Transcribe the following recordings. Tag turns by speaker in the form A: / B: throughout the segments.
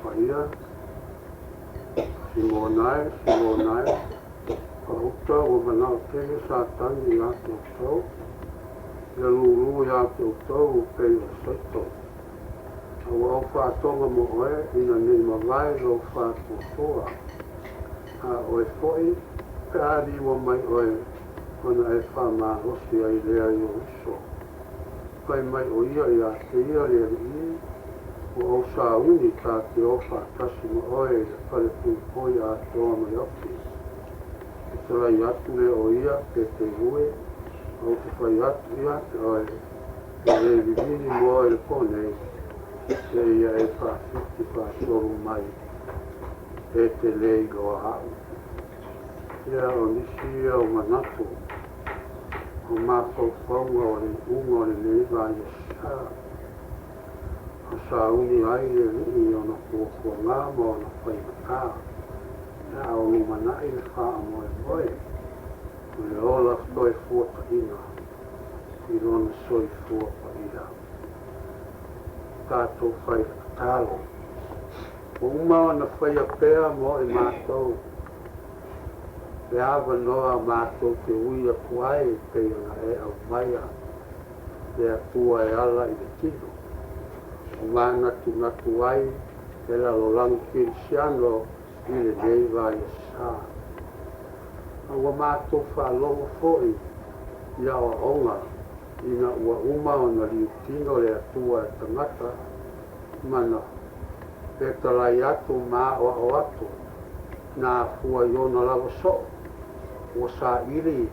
A: whaia, Simonai, Pauta o manao tele sa tangi a te tau, ia lulu a te tau pei o saito. Au au whātonga mo oe, ina nei mawai lo whātoa. A oe foi, kāri wa mai oe, ona e whāma hosi ai lea i o iso. Pai mai o ia i a te ia lea i, o au sa uni tā te ofa tasi mo oe, le pale pui a te oa mai oki. E tarai atu le o ia pe te ue, au te whai atu ia te oe, e le vivini mo oe le ponei, e ia e whāwhiti whātoru mai, e te lei goa hau. Ia o nisi ia o manatu, o mātou whaunga o le unga o le leiva i sa. O sa uni ai le rii o na kua ngā mo o na whai mata. Ia o lumanai le wha moe moe, o le ola toi fuata ina, i rona soi fuata ina. Tātou whai tālo. O umau na whai a pēr mo i mātou. Le awa noa mātou te uia kuai pei ona e au maia. Le atua e ala i le tino. O mana tu natu ai, e la lolang kirisiano i le neiva i sa. Awa mātou whālongo foi, ia o onga, ina ua umau na liu tino le atua e tangata, mana. E talai atu mā o atu, nā fua i ona lava so, o sa iri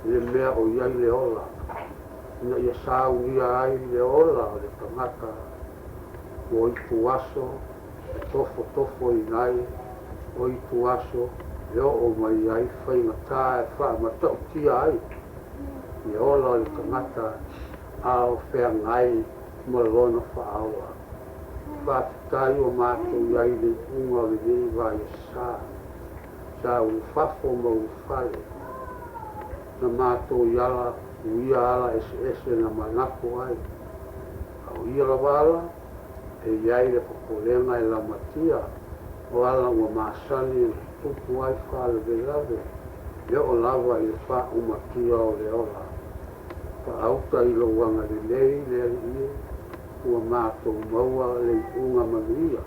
A: le mea o iai le ola. Ina ia sa unia ai le ola o le tangata, o i tuaso, e tofo i nai, o i tuaso, e o mai ai whaingatā e wha matau tia ai. I ola o le tangata, ao whea ngai, ma lona wha aua. Whātai o mātou iai le unga le neiva i sa. Sa ufafo ma ufale. Na mātou iala, uia ala ese na manako ai. Au ia la wala, e iai le papolenga e la matia, o ala ua māsani e tupu ai whale velave. Le o lava i le wha umatia o le ola. Pa auta i lo wanga le lei le ie, ua mātou maua le unga mamia.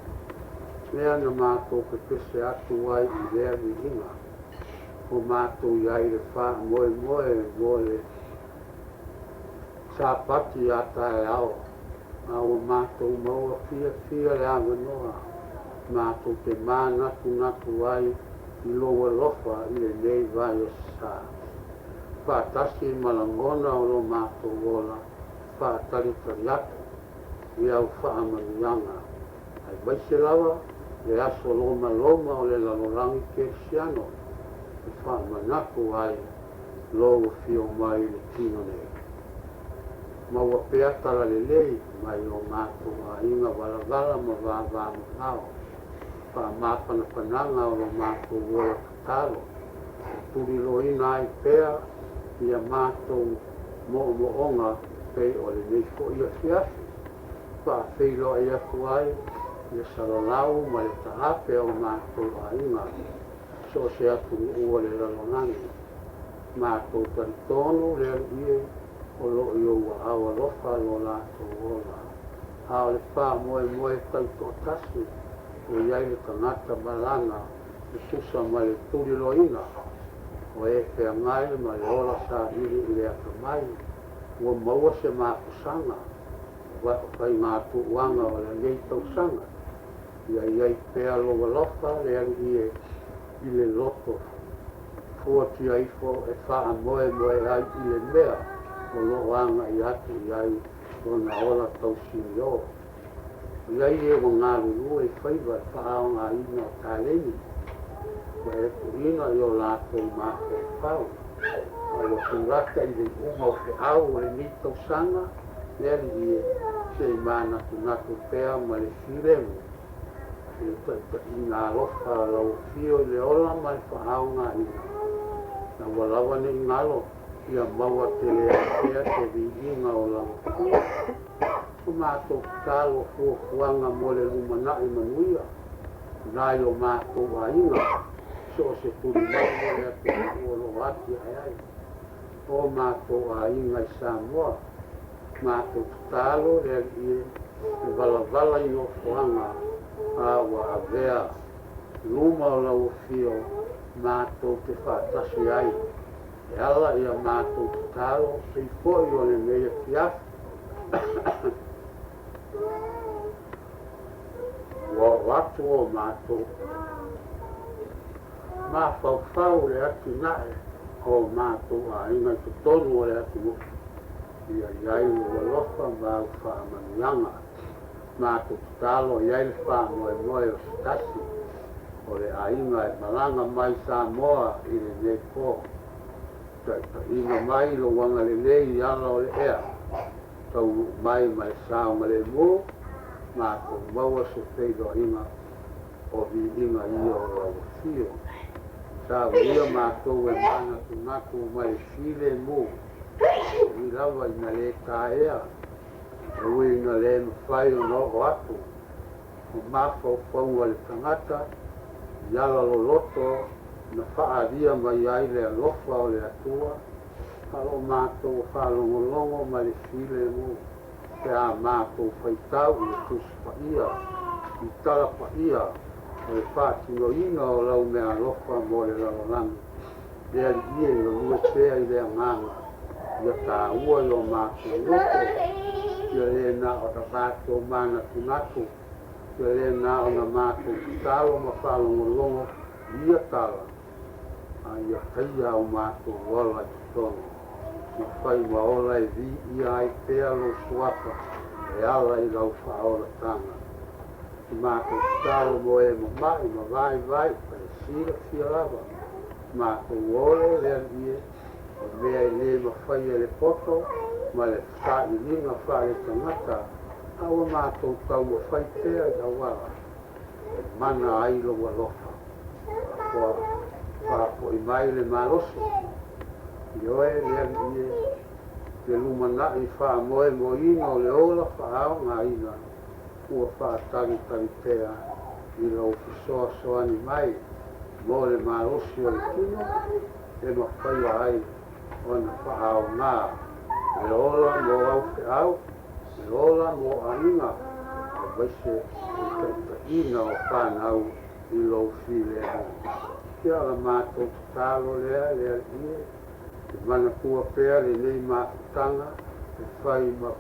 A: Lea na mātou ke pese atu ai i lea vi inga. O mātou iai le wha moe le sāpati ata e ao. A o mātou maua fia le awanoa. Mātou te mā natu ai i loa lofa i le nei vai o sa. Whātasi malangona o lo mātou ola. Whātari atu. I au whaamanianga. Ai waise lawa, le aso loma o le lalorangi kersiano. E whaamanaku ai, lo fio mai le tino nei. Maua pea tala le lei, mai o mātou a inga wala ma vā ngao. Whaamapana pananga o lo mātou ola katalo. Turi lo ina ai pea, ia mātou mo onga pei o le nei fo ia fiafi. Whaafeilo ai aku ai, le salalau ma le taape o mātou a inga. So se atu ua le lalonangi. Mātou taritono le ie o lo i ua awa lofa lo lātou ola. Hao le wha moe taito tasi, o iai le tangata balanga, le tusa ma le turi lo ina. O e pea ngai ma le ola sa iri i le akamai, ua maua se mākusanga. Wai mātu wanga o le ngei tausanga. Ia iai pea loa lofa le ie i le loto. Fuati aifo e wha moe ai i le mea o lo wanga i atu iai o na ola tausini o. Iai e o ngā ruru e whaiva e wha ao ngā ina o tāleni. Wa e kurina i o lātou mātou e whau. A lo kuraka i le unga o te au e ni tausanga. Neri ie se mana natu pea ma le firemu. I ngā lofa lau fio i le ola ma le whahaunga ina. Na walawa ne ingalo ia maua te lea pea te vi inga o lau. o mātou talo fuanga mo le lumana'i manuia nai lo mātou ainga so se turi mai mo le atu o lo ati ai o mātou ainga I Samoa mātou talo le I valavala I no fuanga a wa avea luma o lau fio mātou te whātasi ai e ala ia mātou talo se foi o le mea kiaf wa watu o mātou mā whauwhau le ati nae o mātou a inga te tonu o le ati muki ia iai o lofa mau whaamanuanga mātou talo iai le whaamoe moe o stasi o le a inga e malanga mai Samoa I le ne po ta inga mai lo wanga le lei ala o le ea tau mai mai saunga le mo mātou maua se peido inga o vi inga ia o au fio Tau ia mātou e mana tu naku mai file mo I lawa ina le taea ui ina le mawhai o no o atu o mawhau whaunga le tangata Iala lo loto na whaaria mai ai le alofa o le atua Halo mātou whalongolongo mai le file mo Te a mātou whaitau I kusi whaia I tala whaia o le whaatino ina o lau mea alofa mo le lalolami Lea li ie no lue pēa I lea nganga Ia tā ua I o mātou loto Ia le na o ta mātou mana tunatu Ia le na o na mātou talo ma whalongolongo Ia tala Ia kaia o mātou wala I tono Ma whai maola e vi Ia ai pēa lo suapa E ala I lau whaola tanga I mātou talo mo e mamai ma vai Pai sira fia lava Mātou ole lea ie O mea I le ma whai e le poto Ma le whai linga whai e tangata Awa mātou tau ma whai pēa I awala E mana ai lo walofa Whapo I mai le maloso I oe lea ie Le lumana I wha moe mo ina o le ola whaao ngā ina Ua wha tari pēa I lau fisoa soani mai Mo le malosi o le tino E ma whaia ai O na whaao ngā Le ola mo au ke au Le ola mo ainga O waise ka ina o whanau I lau while mo Kia la mātou talo lea ie E mana kua pēa le nei mātutanga E whai ma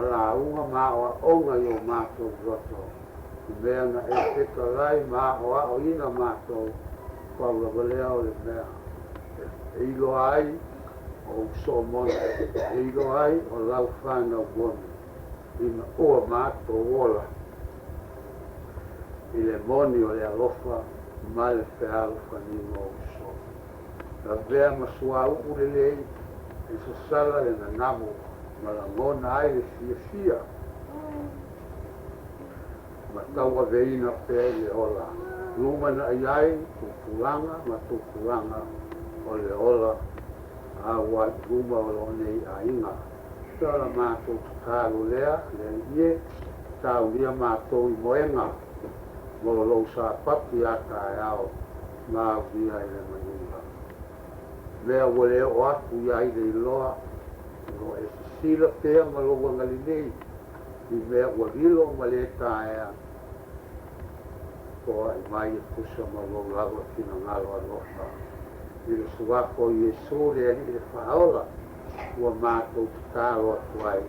A: launga mā oa onga I o mātou roto I mea na e peka rai mā oa o ina mātou Paula walea o le mea E ilo ai o so mona E ilo ai o lau whanau mona Ina oa mātou ola I le moni o le alofa Ma le whealo whanimo o so La vea masua uku le lei E sa sala e na namo Ma la mona ai le fia Ma tau a veina pēa le ola Luma na ai tupulanga ma tupulanga O le ola A wai luma o lo nei a inga Tala mātou tutaru lea le ie Tau lia mātou I moenga Mo lo sa papi ata e ao Ma via I le manunga Mea wale o atu I ai le iloa No e sila pēa ma lo wangali nei I mea walilo ma le taea Ko ai mai e kusa ma lo lawa kina ngalo alofa I le suwako I Yesu le ali le whaola Ua mātou talo atu ai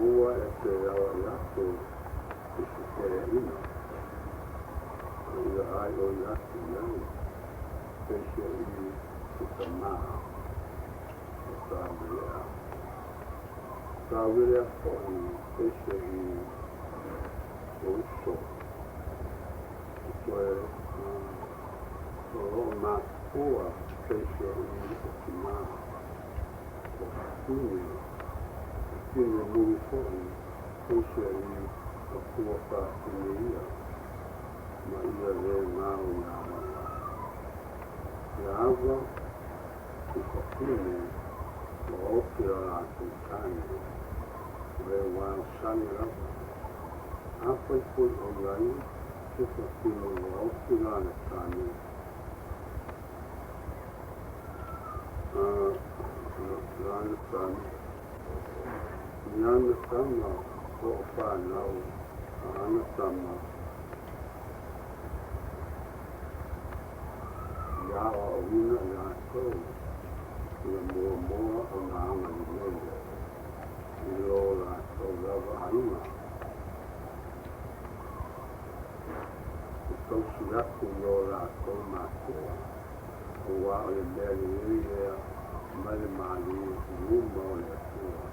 A: Ua e te awa i atu i se kere ina. Ia ai o i atu iau. Peisio i te maa. O tāwelea. Tāwelea po i peisio i o uso. Koe o roa maa kua peisio i te maa. O tūne. Kine muri fo'i, peisio i o kua whātine ia, ma ia re ngāo i awa. Ia awa, i whakine, o oki a rātu tāne, re wāo sani rawa. Awhai pui o iai, te whakine o oki rāne tāne. Rāne tāne. Iana tama o whanau, ana tama. Iawa o ina i atou, ia mua o ngā anga i lele. I lo rātou lava aina. I tausi aku i o rātou mātua, o wā o le meri iria, male mali i uma o le atua.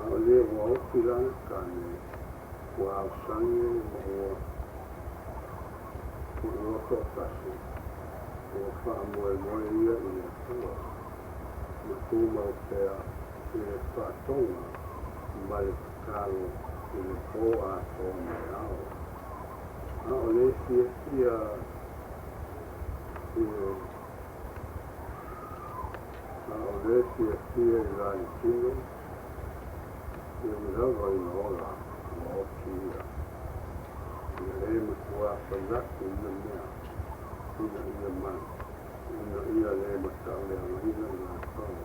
A: O le o oki rana kane, wa au sange o oko tasi, o wha moe ia i le tua. Ma tūma o pēr i le whātonga, ma le kakaro i le pō a tō me au. A o le fia i rai tino, ia mirawa i maola, o oki ia. Ia e matua whairatu ina mea, ina mai, ia le matau le amaina i ngā tau.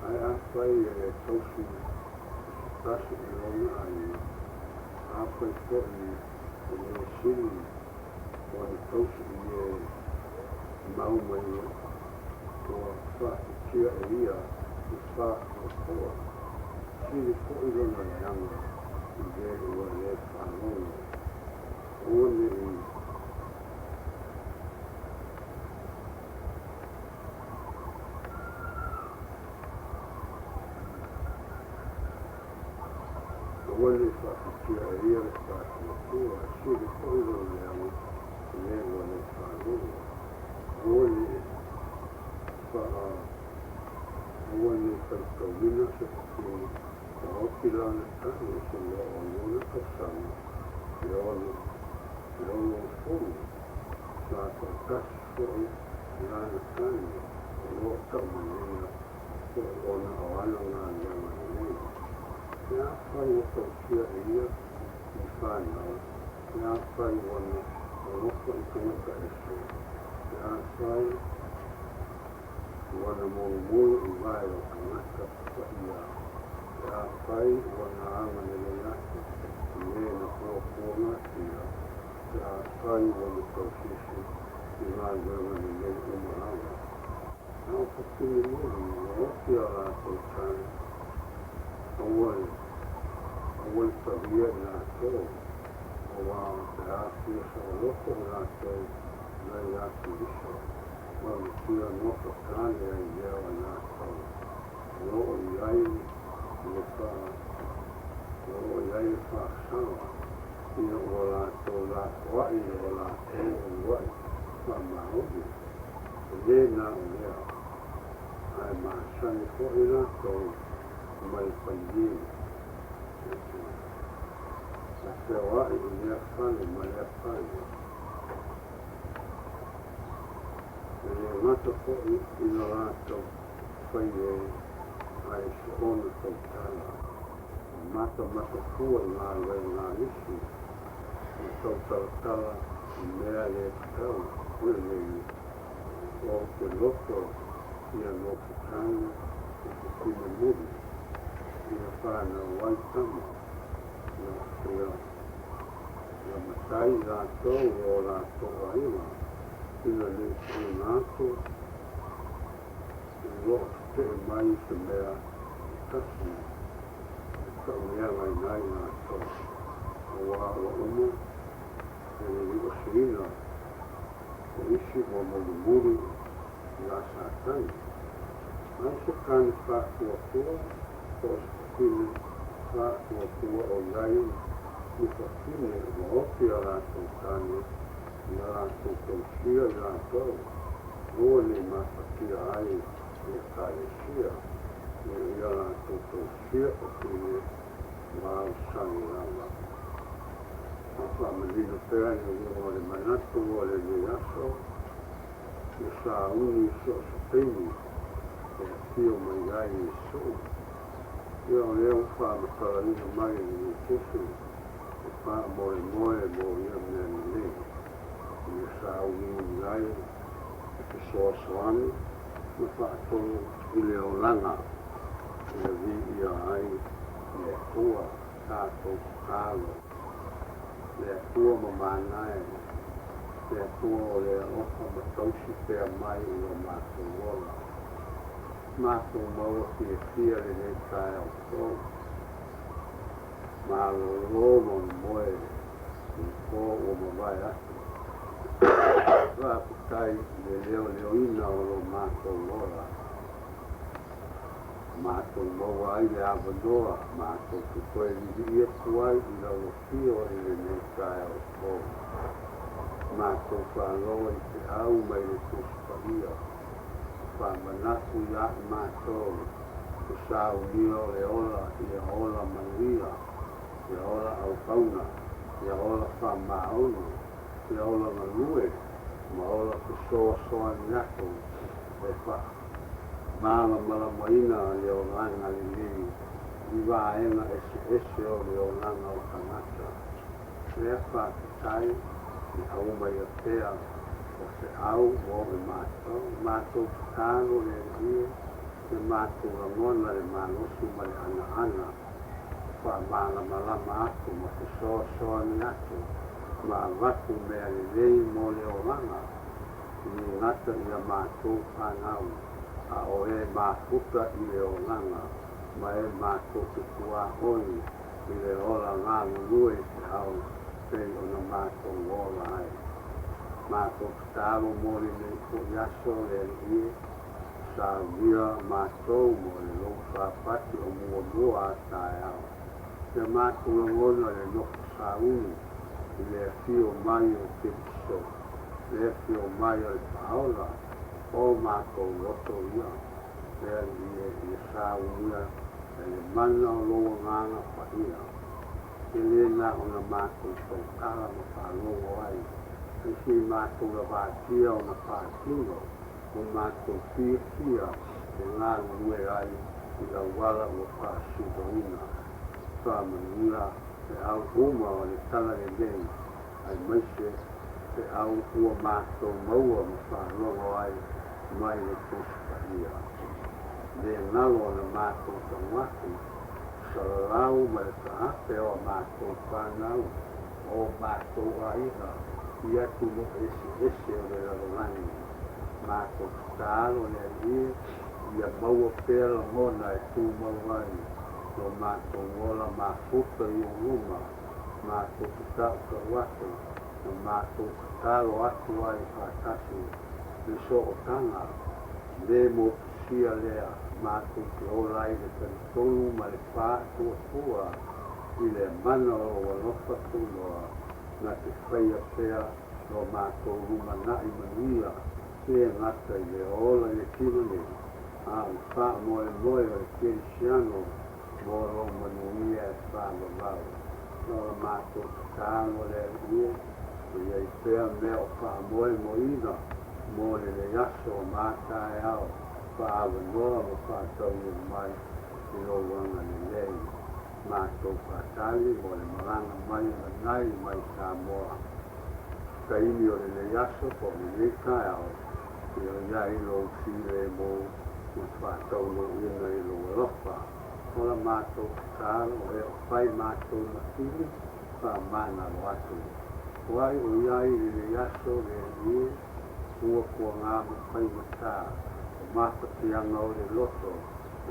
A: Ai awhai e tausi, tasi i ronga ai, awhai poi e le siri, o e tausi i e maumai, o wha i tia e ia, i wha o koa. Siri fo'i rona leanga i re ua le whanonga. One i whakitia e ria le whātua, siri fo'i rona leanga i re ua le whanonga. One i whaikaumina se whakini o oki rana tāne se lo o luna kasama i ono fōnu sa tō kasi fōi i rana tāne o lo taumanina o ona o ana ngā leama i leima. Ia whai o tau tia e ia i whānau, ia whai ona o loko i tangata e se, ia whai wana mōmō i vai o tangata pa ia. Ia whai wana anga nere atu, i ena pōpōnga ia. Ia whai wana tausisi i ngā wanga nere umarawa. Nā whakini mōri, o oki a rātou tāne. Awai tawia i rātou, o wā te āpia sa o loko i rātou, nei atu iso. Wāmi tia noka kāne ai leo a nātau. Ro'o i ai le whāsawa. Ia o rātou rātoai o rātou o wai. Wā mudi lena o lea ai masani fo'i latou mai paini a te awa'i i lea whale mai lea whale e lea ngata fo'i i na latou whai e ai se ona tau tala mata fua ngā rei ngā isi i tau tala i mea le tau ue lei o te loko ia no putanga i te tine muri ia whana waitama ia matai rātou o rātou aima ina le te ngāto i lo te mai se mea kasi ka mea ngai nai rātou o wā o umu e le o sirina o isi o muri i a sātai ai se kani whātua o skine whātua o iai i whakine o opi a rātou kani i a rātou tausia i rātou roa ni mawhakia ai i a kāre sia i a rātou tausia o kine wāo sangi rawa a whamanino pēra i o le manatu o le ni aso i sa uni so peini e tio mai ai i so ia o leo whamatara ina mai i tusu e wha moe mo ia mea ni lei i sa uni ai e te soa soani ma whaatonu i leo langa i a vi ia ai le tua tātou kālo le tua ma mānae le tua o le ofa ma tausi pēr mai i o mātou wola mātou maua fia le nei kai au tō mālo lōma moe i kō o ma vai atu whāputai le leo ina o lo mātou wola mātou maua ai le awanoa mātou tu koe li tuai i lau fio i le nei kai au tō mātou whāloa i te au mai le tūsparia whamanatu i a mātou o sāu nio le ola i a ola manuia i a ola au kauna i a ola whamaonu i a ola manue ma ola te soa soa ni atu e wha māla malamoina i o langa li li i wāenga ese o le o langa o tangata lea whākitai i au mai a pēa o te au o e mātou tāno le rie le mātou rangona le mānosu mai ana wha māla malama atu ma te soa ni atu ma watu mea le lei mo le o langa i ngata i a mātou whanau a o e māputa i le o langa ma e mātou te kua hoi i le ola ngā lulue te au pei o na mātou ola ai mātou tālo mori nei ko yaso le rie sa via mātou mo le lo whapati o mua a tae au te mātou ngona le noko sa uni i le fio mai o te piso le fio mai o le paola o mātou loto ia le rie i sa unia e le mana o loa nganga whaia e le na o na mātou tōkara ma whalogo ai e si mātou la vātia o na whātino o mātou whia e ngā ngue ai i la wala o whāsidoina whāmanura e au huma o le tala le nei ai maise e au ua mātou maua ma whalogo ai mai le tōspaia le nalo o na mātou tangwaki salalau ma le tāpe o mātou whanau o mātou aiha ia tu mo ese o le lalongani mātou tālo le rie ia maua pēra mona e tū mauai no mātou ngola māfuta i o ruma mātou tutau ka watu no mātou tālo atu ai whātasi le so o tanga le mo sia lea mātou te olai le tantonu ma le pā tua i le mana o walofa tuloa na te whaia pēa no mātou rumana i manuia e ngata i le ola i le kino ne a wha moe moe o le kirisiano mo lo manuia e wha lau no la mātou tāno le ia o iei pēr mea o wha moe mo ina mo le yaso o mātai au wha awa noa mo wha tau ni mai i lo wanga le lei mātou whatali mo le maranga mai na nai mai Samoa ka ini o le yaso po le rika au i o iai lo file mo mo whatau no ina i lo rofa o la mātou tāno e o whai mātou na fili wha mana lo atu wai o iai le yaso le ie ua kua ngā mo whai mata o mapati anga o le loto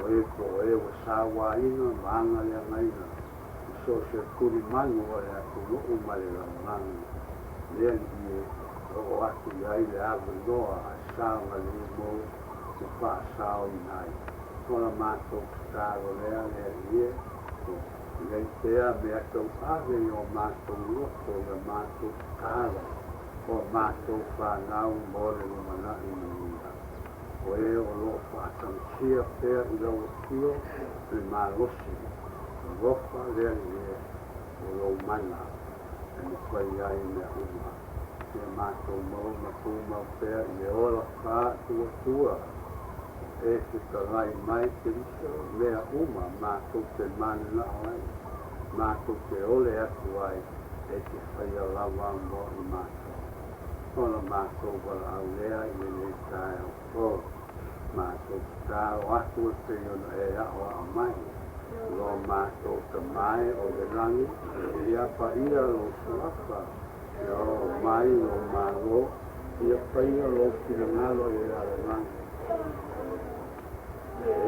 A: o e ko e o sawa ina maanga le angaina i so se kuri manu o le atu loo ma le langanga lea ie o atu iai le awa noa a saanga le mo o wha sao i nai o la mātou tāro lea lea ie o lei pēa mea tau ave o mātou loto le mātou tāro o mātou whanau mōre o mana i nunga. O e o lo whātangsia pēr i lau tio le mālosi. O rofa lea e o lo mana e me whai ai mea uma. E mātou mau ma pūmau pēr i e ola whā tua. E te tarai mai te riso mea uma mātou te manu na ai. Mātou te ole atu ai e te whai alawa mo i mātou. Ola mātou wala au lea i le tāi au tō. Mātou tāo atu e te iona e ao a mai. Lo mātou ta mai o le rangi, ia pa ia lo suapa. Ia o mai lo mālo, ia pa ia lo kirangalo i a le rangi.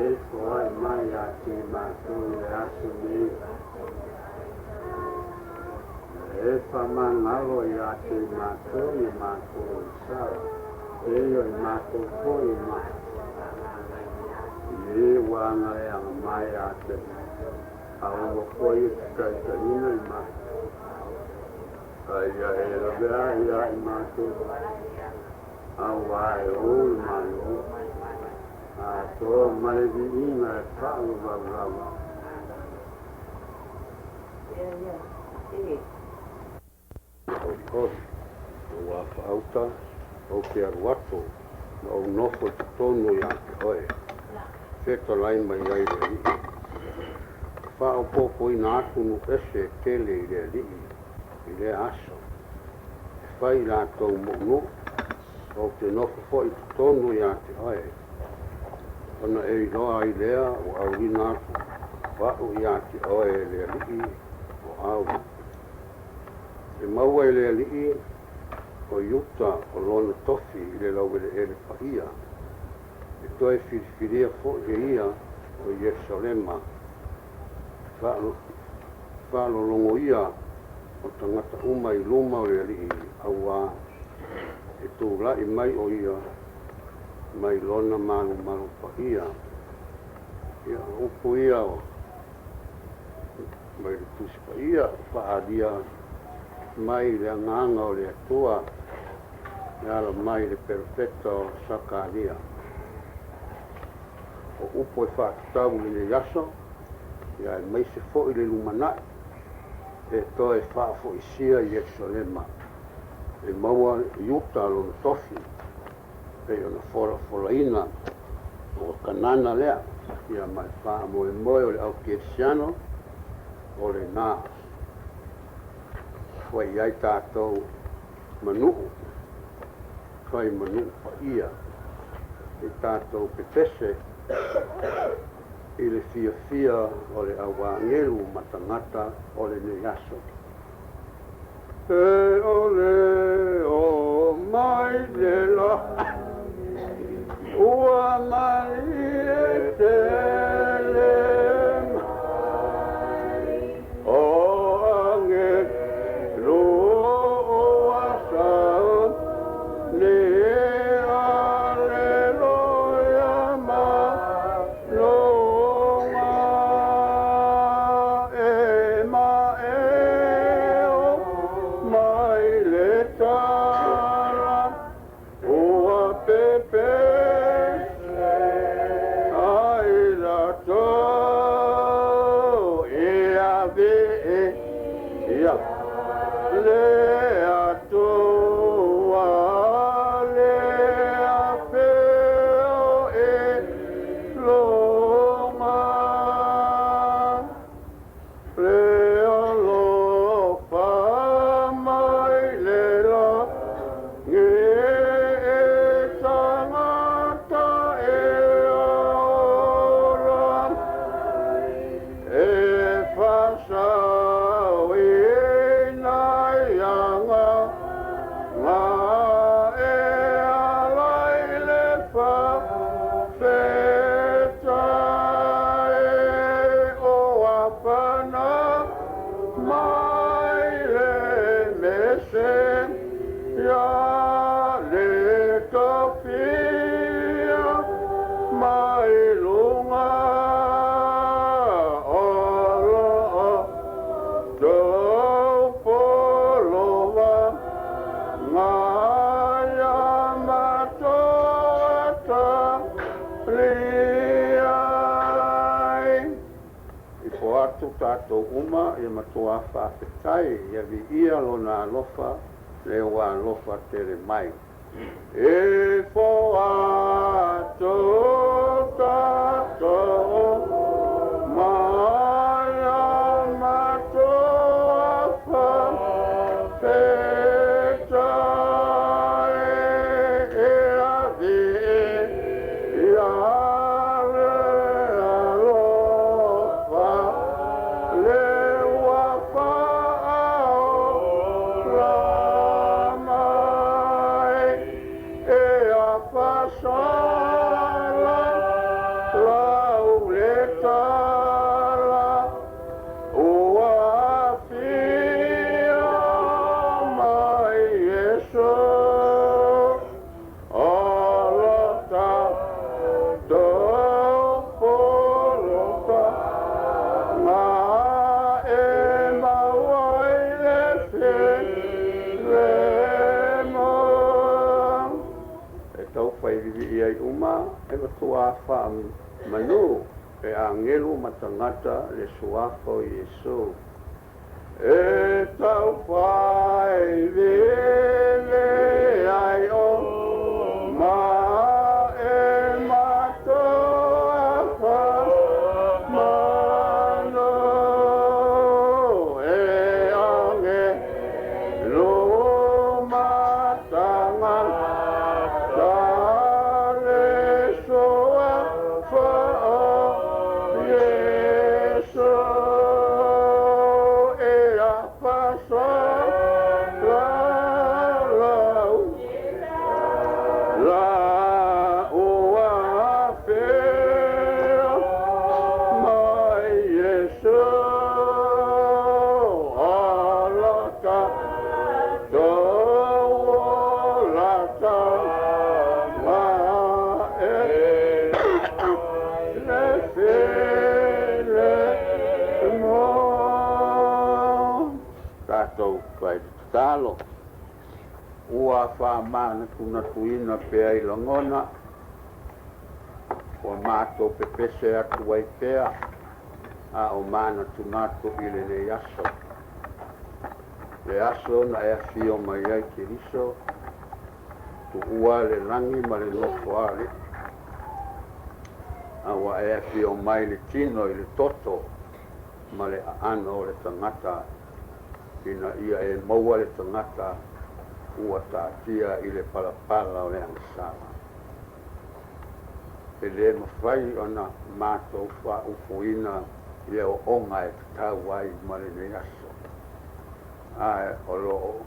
A: E koai mai a te mātou le asu ni. E pa mangalo i a te mātou i mātou i sao. E o i mātou po i mai. I e wanga e anga mai a te. Awa po i kai ka ina i mai. Ai a e la bea i a i mātou. Awa e o i mai o. A tō mai di ina e pāu wawawa. Oi, o a whaauta, o ke aruato, o nofo te tonu i ake oe. Wheta lai mai ai le li. Whao pōpo i nā tunu ese tele i le li, i le aso. Whai rātou mono, o te nofo fo i te tonu i ake oe. Ona e iloa i lea o au i nātu, whao i ake oe le li o au. E maua e le alii o iuta o lona tofi i le lauele e le paia. E toe whiriwhiria fo e ia o Ierusalema. Whaalolongo ia o tangata uma i luma o le alii aua. E tūlai mai o ia mai lona malu paia. Ia upu ia o mai le tusi paia whaadia mai le nganga o le atua e ala mai le perfetto sakaria o upo e whaatau i le yaso ia e mai se fo i le lumana e to e whaafo i sia i Ierusalema e maua i uta lo na tofi e ona folaina o kanana lea ia mai wha moe moe o le au kirisiano o le nā whai ai tātou manu'u, whai manu'u pa ia, e tātou petese, i le fia o le awangelu matangata o le neaso. E ole o mai le la, ua mai e te Pe Tātou uma e matua whawhetai ia vi ia lona alofa le wa alofa tere mai e fo ato tātou mai a matua whawhetai ia vi ia manu e angelu matangata le suafo Yesu e tau fai vele ai o ma e mato afa mano e angelu matangata talo ua whaamana kuna tuina pea I langona o mātou pepese atu wai pea a o mana tunatu ile le aso na ea fio mai ai kiriso tu ua le langi ma le lofo ale a wa ea fio mai le tino I le toto ma le ano o le tangata ina ia e maua le tangata ua tātia I le palapala o le angasala. E le mawhai o na mātou wha ufuina ia o onga e tau ai ma le ne aso. Ai o loo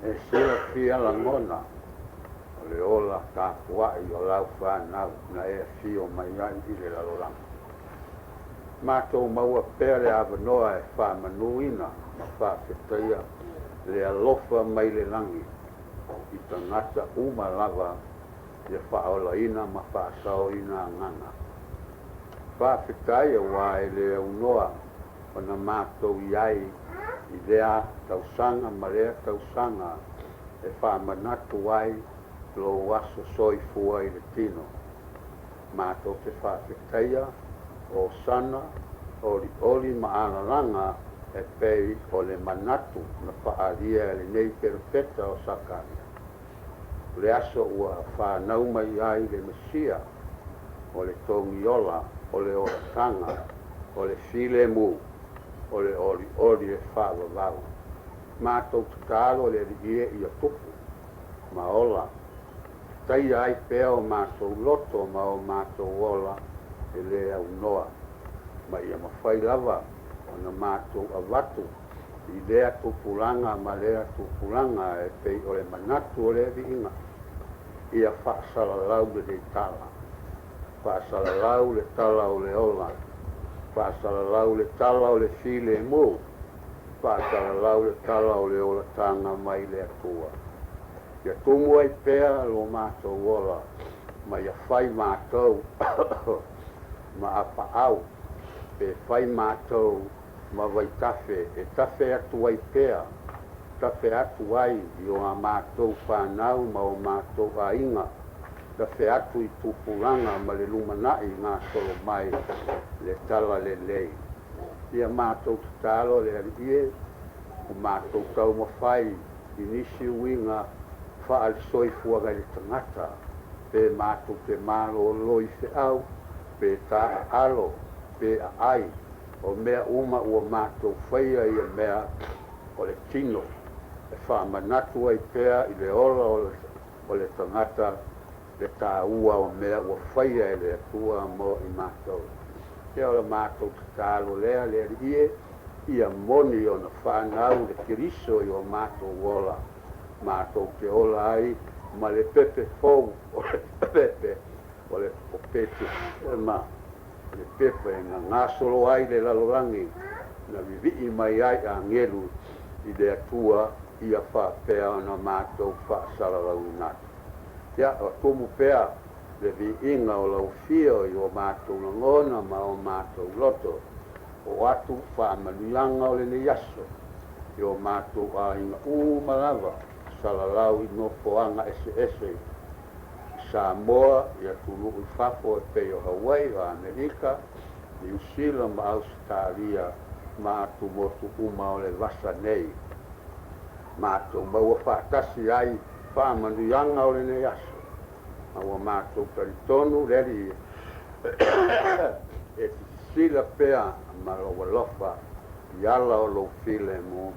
A: e sila fia langona o le ola kāpuai o lau whanau na e fio mai ai I le lalolanga. Mātou maua pēr le avanoa e whamanuina ma whawhetaia le alofa mai le langi I tangata uma lava le whaolaina ma whaasaoina ngana. Whawhetaia wā e le unoa o na mātou iai I lea tausanga ma lea tausanga e whamanatu ai lo aso soifua i le tino mātou te whawhetaia o sana oli ma'analanga e pei o le manatu na whaaria e le nei perpeta o sakani. Le aso ua whanau mai ai le Mesia o le tongiola o le oratanga o le file mu o le ori e whaavavau. Mātou tutalo le rie i a tupu ma ola tai ai pea o mātou loto ma o mātou ola e le au noa ma ia mawhai lava o na mātou avatu i lea tupulanga ma lea tupulanga e pei o le manatu o le viinga ia whaasalalau le tala whaasalalau le tala o le ola whaasalalau le tala o le file mu whaasalalau le tala o le ola tanga mai le atua ia tumu ai pea lo mātou ola ma ia whai mātou ma apa au pe whai mātou ma vai tafe e tafe atu ai pea tafe atu ai i o a mātou whanau ma o mātou a inga tafe atu i tupulanga ma le lumanai ngā solo mai le tala le lei ia mātou tutalo le arie o mātou tau ma whai i nisi uinga whaal soifua gai le tangata pe mātou te mālo loi se au pe tā alo pe a ai o mea uma ua mātou whaia i a mea o le tino e whaamanatu ai pea i le ola o le tangata le tā ua o mea ua whaia e le atua mo i mātou e o le mātou te tālo lea le rie ia moni o na whanau le kiriso i o mātou ola mātou te ola ai ma le pepe fou o le pepe o le popete ma le pepe na ngasolo ai le lalorangi na vivi mai ai a ngelu i le atua ia whapea na mātou whaasalalau natu. Ia o tumu pea le vi inga o lau fio i o mātou langona ma o mātou loto o atu whaamaluanga o le ne yaso i o mātou a inga malava salalau i no poanga ese Samoa ia tulu i fafo e peo Hawaii o Amerika New Zealand ma Australia ma atu motu uma o le vasa nei ma atu maua whaatasi ai whaamanuianga o le nei aso maua mātou taritonu reri e sila pea ma loa lofa i ala o lo file mo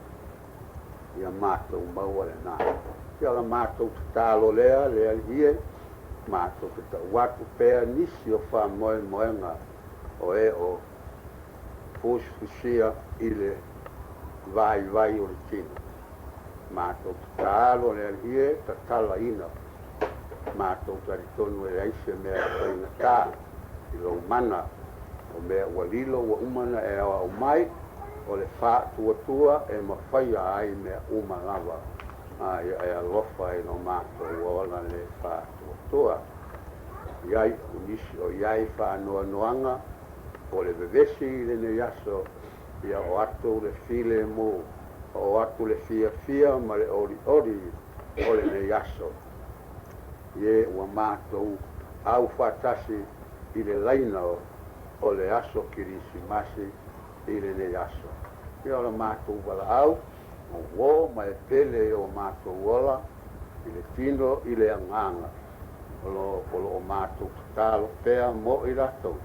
A: ia mātou maua le nā. Ia la mātou tālo lea hie, mātou te tauatu pēa nisi o wha moenga o e o fusfusia i le vai o le tino. Mātou tālo lea hie, ta tala ina. Mātou taritonu e aise mea whainga tā, i lo mana o mea walilo wa umana e awa o mai, o le wha tua e mawhaia ai mea uma lava e alofa e no mātou ola le wha tua iai unisi o iai wha noanga o le vevesi le ne yaso ia o atu le file mo o atu le fia ma le ori o le ne yaso ie ua mātou au whatasi i le laina o le aso kirisimasi i le ne yaso. Ia o mātou wala au, o wō mai pele o mātou ola, i le tino i le anganga. O mātou tatalo pēa mo i ratou.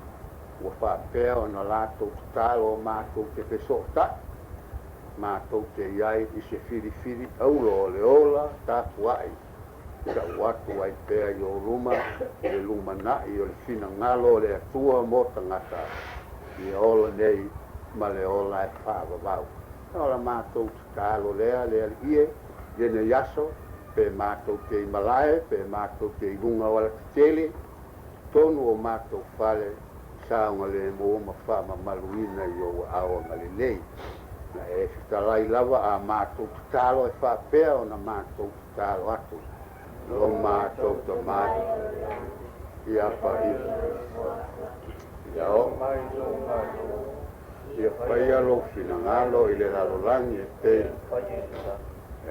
A: Ua wha pēa o na ratou tatalo o mātou te pesota. Mātou te iai i se whiri aulo o le ola tātu ai. Ka watu ai pēa i o luma, le luma nai o le fina ngalo le atua mo tangata. I ola nei ma le ola e whaavavau. Ola mātou tālo lea ie, ne yaso, pe mātou te imalae, pe mātou te ilunga wala tele, tonu o mātou whale, saunga le mo ma whaama maluina i o aonga le lei. Na e whitalai lava a mātou tālo e whaapea o na mātou tālo atu. O mātou ta mātou, i apa ia o mai o ia whai alo whina ngalo i le lalolangi e pei.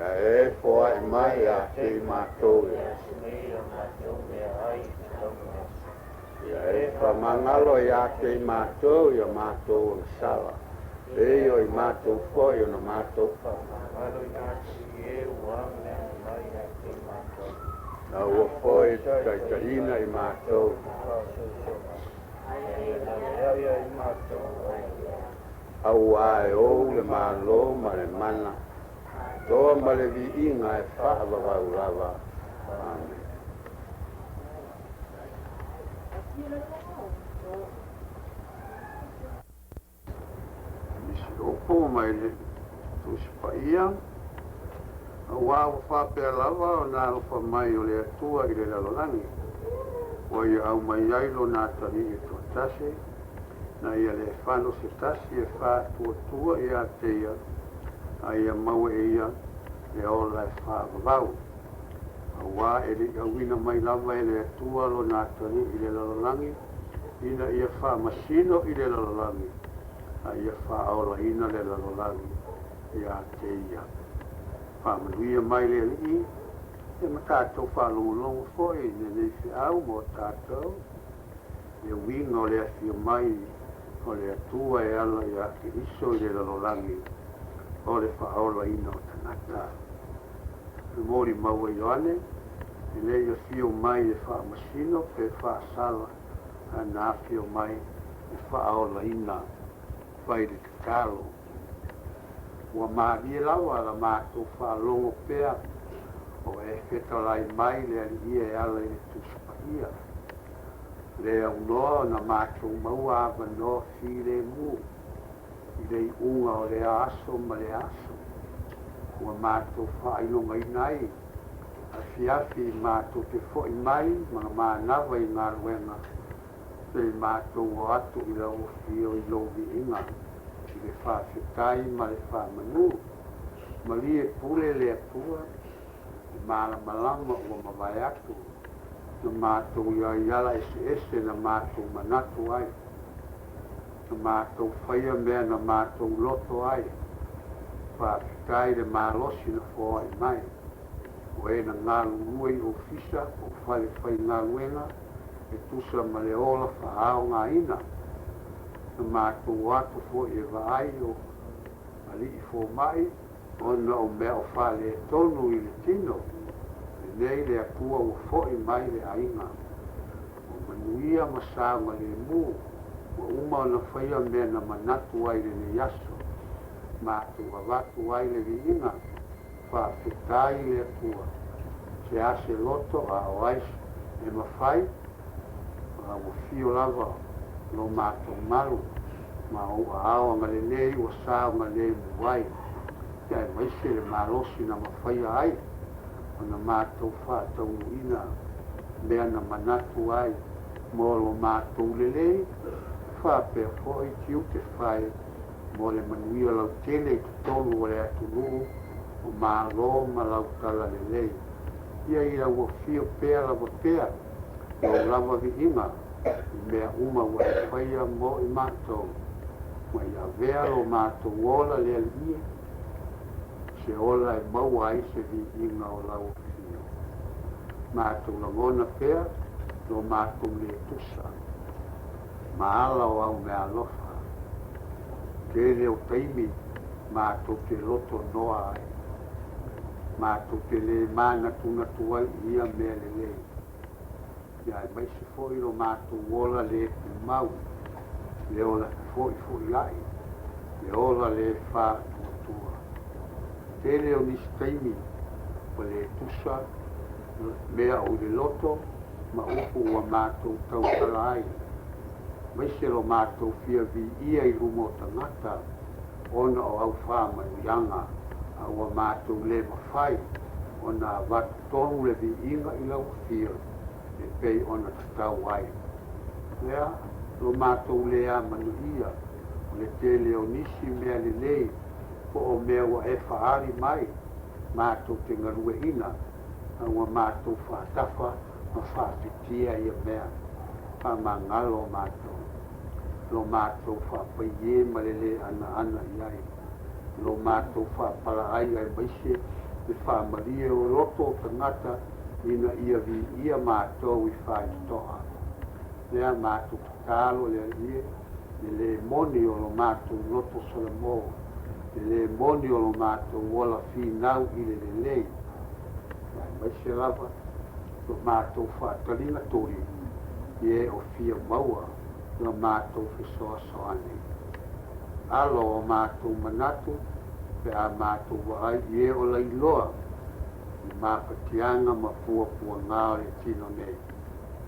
A: e foa e mai a te mātou ia e whamangalo ia te mātou ia mātou o sala e o i mātou foi o na mātou na ua foi taitarina i mātou au ai o le malo ma le mana toa ma le viinga e whaavavau lava. Amen. Misi opo mai le tusi paia au au whapea lava o nā rofa mai o le atua i le lalolani o ia au mai ailo nā tari e tuatase na ia le whano se tasi e wha tua ia te ia a ia mau e ia e ola e whaavavau. A wā e li awina mai lava e le atua lo nā tari i le lalolangi ina ia wha masino i le lalolangi a ia wha aola ina le lalolangi ia te ia. Wha manuia mai le li e ma tātou wha longo foi ne nei se au mo tātou e winga o le asio mai o le atua e ala ia ke iso i le lalolangi o le whaola ina o tanata. E mori maua Ioane, e le ia fio mai e wha masino pe wha sala a nā fio mai e whaola ina whai le kakalo. Ua maari lawa la mātou wha longo pea o e whetalai mai le ali ia e ala e tuspahia. Le au noa na mātou maua ava no fi le mu. I le unga o le aso ma le aso. Ua mātou whainonga i nai. A fiafi mātou te fo i mai, mga mānawa i ngā ruenga. Te mātou o atu i lau fio i lovi inga. I le whawhetai ma le whamanu. Ma li e pule le atua. I māla malama ua mawai atu. Na mātou ia iala ese na mātou manatu ai. Na mātou whaia mea na mātou loto ai. Whaakitai le mālosi na fōa i mai. O e na ngālu ruai o fisa, o whale whai ngāluenga, e tusa ma le ola whaao ngā ina. Na mātou watu fō e vai o ali i fō mai, ona o mea o whale e tonu i le tino. E nei le apua o fō i mai le ainga. O manuia masānga le mū. Uma na whaia mea na manatu ai le ne yaso. Mātu awatu ai le viinga. Whawhetai le atua. Se ase loto a oais e mawhai. A o fio lava lo mātu malu. Ma o awa ma le nei o sao ma le muai. Ia e maise le malosi na mawhaia ai. O na mātu whātau ina. Mea na manatu ai. Mo lo mātu lelei. Whapea fo i tiu te whai mo le manuia lau tele i tonu o le atunu o mālo ma lau tala le lei. Ia i lau fio pea lau pea o lava vi inga i mea uma ua e whaia mo i mātou. Ma ia vea lo mātou ola le alia se ola e maua ai se vi inga o lau fio. Mātou langona pea lo mātou le tusa. Maala o au mea alofa. Te leo taimi, mātou te loto noa ai. Mātou te le mana tunatu ai ia mea le lei. Ia e maise foi lo mātou ola le pi mau. Le ola foi lai. Le ola le wha tuatua. Te leo nisi taimi, o le tusa, mea o le loto, ma upu ua mātou tau tala ai. Maise lo mātou fia vi ia i rumo tangata, ona o au whāma i anga, a ua mātou le mawhai, ona watu tonu le vi inga i lau fia, e pei ona tatau ai. Lea, lo mātou lea manu ia, o le te leo nisi mea le lei, po o mea wa e whaari mai, mātou te ngarue ina, a ua mātou whaatafa, ma whaatitia ia mea, pa mangalo mātou. Lo mātou whapaiye malele ana iai. Lo mātou whapala ai ai maise e whaamalia o loto o tangata ina ia vi ia mātou i whaitoa. Lea mātou kālo lea ia, le moni o lo mātou loto salamo, le moni o lo mātou wala whinau i le lei. Mai se lava, lo mātou whātalina tori, ie o fia maua, lo mātou whisoa soane. Alo o mātou manatu, pe a mātou waai ie o lailoa, i māpatianga ma pua ngāo le tino nei.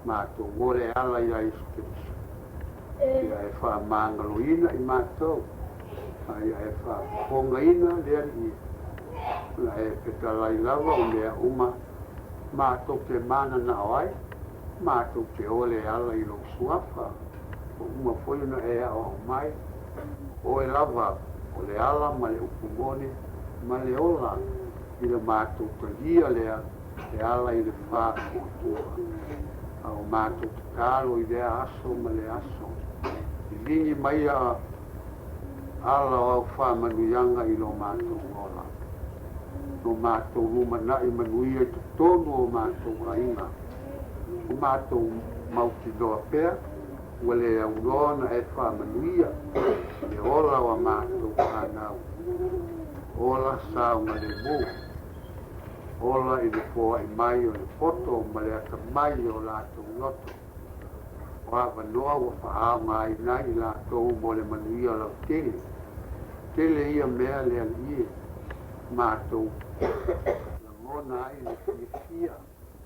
A: Mātou ngore ala i a Isu Kirisu. Ia e wha māngaloina i mātou. Ia e wha pongaina lea i. Ia e petalai lava o mea uma. Mātou te mana na oai. Mātou te ole ala i lo suafa. O uma foiuna e a o mai. O e lava o le ala ma le upumone ma le ola i le mātou talia lea le ala i le wha kutua. O mātou te kālo i lea aso ma le aso. I lini mai a ala o au wha manuianga i lo mātou ola. No mātou rumana i manuia i te tonu o mātou ainga. O mātou mauti doa pēr. Wale au rona e wha manuia, e ola wa mātou whanau. Ola sao ma le mū. Ola i le fōa i mai o le poto, ma le ata mai o lātou loto. Wa wanoa wa whaao ngā i nai i lātou mo le manuia lau tele. Tele ia mea le alie, mātou. La ngona i le fia,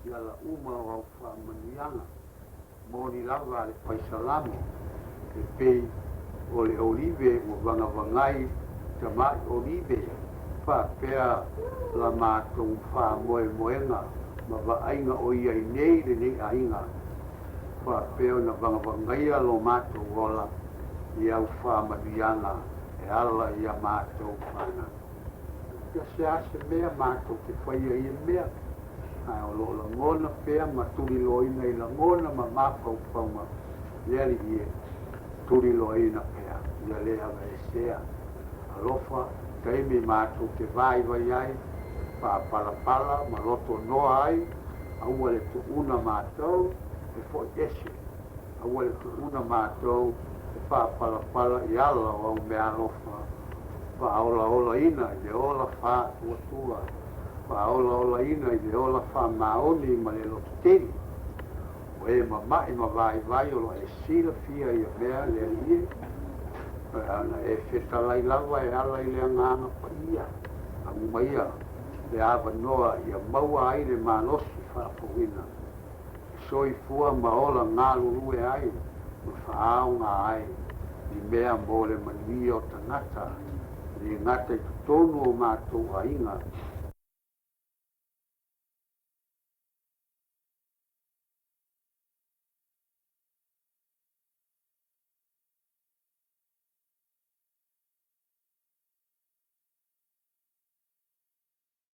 A: i ala uma o au wha manuianga. Moni lava le paisalamo, le pei o le olive o vangavangai te mai olive, wha pēa la mātou wha moe moenga, ma wa ainga o ia i nei le nei ainga, wha pēo na vangavangai alo mātou ola, i au wha manuianga, e ala i a mātou whana. Ia se ase mea mātou te whaia i mea, ai o lo la ngona pea ma turi loina i la ngona ma mapau pauma leari ie turi loina pea ia lea wa e sea alofa taimi mātou te vai vai ai pa pala ma roto noa ai aua le tu una mātou e fo ese aua le tu una mātou e pa pala i ala o au mea alofa pa ola ina i le ola wha tua pa ola ina i le ola wha maoni ma le lo teri. O e ma vai o lo e sila fia i a mea le ie. Ana e whetalai lawa e ala i le anganga pa ia. Angu maia le awa noa i a maua ai le manosi whapoina. So i fua ma ola ngā lurue ai. Ma whaao ngā ai. I mea mo le manuia o tangata. Ni ngata i tonu o mātou ainga.